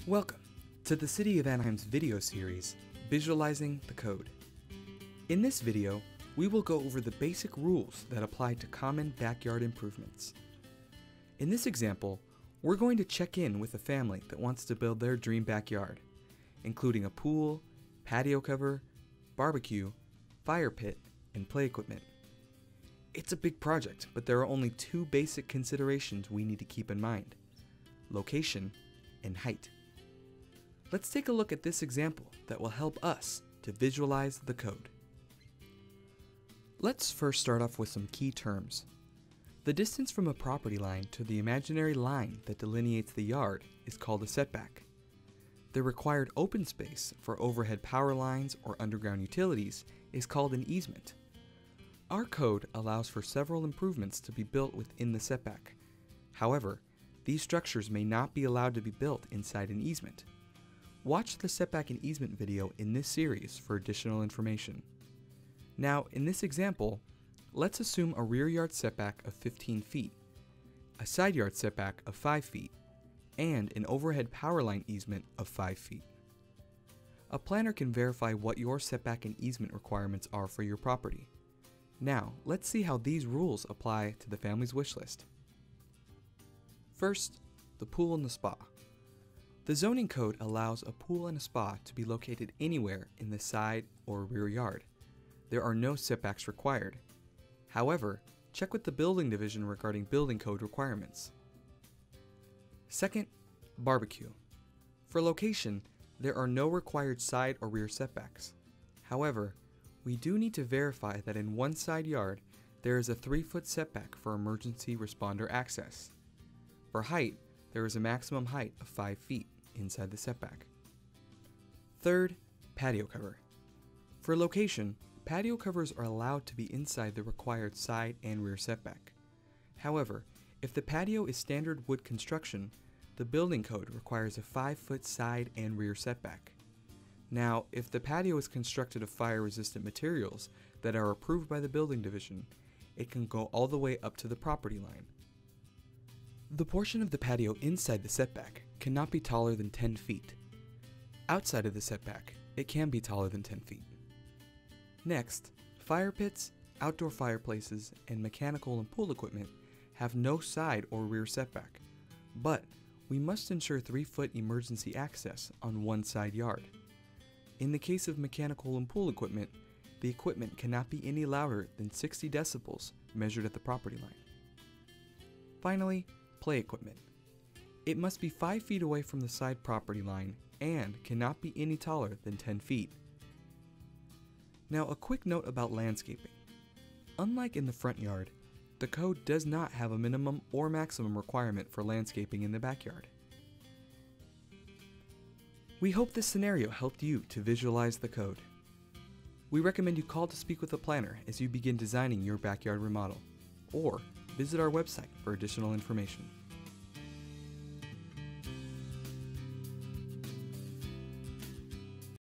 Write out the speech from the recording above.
Welcome to the City of Anaheim's video series, Visualizing the Code. In this video, we will go over the basic rules that apply to common backyard improvements. In this example, we're going to check in with a family that wants to build their dream backyard, including a pool, patio cover, barbecue, fire pit, and play equipment. It's a big project, but there are only two basic considerations we need to keep in mind: location and height. Let's take a look at this example that will help us to visualize the code. Let's first start off with some key terms. The distance from a property line to the imaginary line that delineates the yard is called a setback. The required open space for overhead power lines or underground utilities is called an easement. Our code allows for several improvements to be built within the setback. However, these structures may not be allowed to be built inside an easement. Watch the setback and easement video in this series for additional information. Now, in this example, let's assume a rear yard setback of 15 feet, a side yard setback of 5 feet, and an overhead power line easement of 5 feet. A planner can verify what your setback and easement requirements are for your property. Now, let's see how these rules apply to the family's wish list. First, the pool and the spa. The zoning code allows a pool and a spa to be located anywhere in the side or rear yard. There are no setbacks required. However, check with the building division regarding building code requirements. Second, barbecue. For location, there are no required side or rear setbacks. However, we do need to verify that in one side yard, there is a 3-foot setback for emergency responder access. For height, there is a maximum height of 5 feet inside the setback. Third, patio cover. For location, patio covers are allowed to be inside the required side and rear setback. However, if the patio is standard wood construction, the building code requires a 5-foot side and rear setback. Now, if the patio is constructed of fire-resistant materials that are approved by the building division, it can go all the way up to the property line. The portion of the patio inside the setback cannot be taller than 10 feet. Outside of the setback, it can be taller than 10 feet. Next, fire pits, outdoor fireplaces, and mechanical and pool equipment have no side or rear setback, but we must ensure 3-foot emergency access on one side yard. In the case of mechanical and pool equipment, the equipment cannot be any louder than 60 decibels measured at the property line. Finally, play equipment. It must be 5 feet away from the side property line and cannot be any taller than 10 feet. Now, a quick note about landscaping. Unlike in the front yard, the code does not have a minimum or maximum requirement for landscaping in the backyard. We hope this scenario helped you to visualize the code. We recommend you call to speak with a planner as you begin designing your backyard remodel, or visit our website for additional information.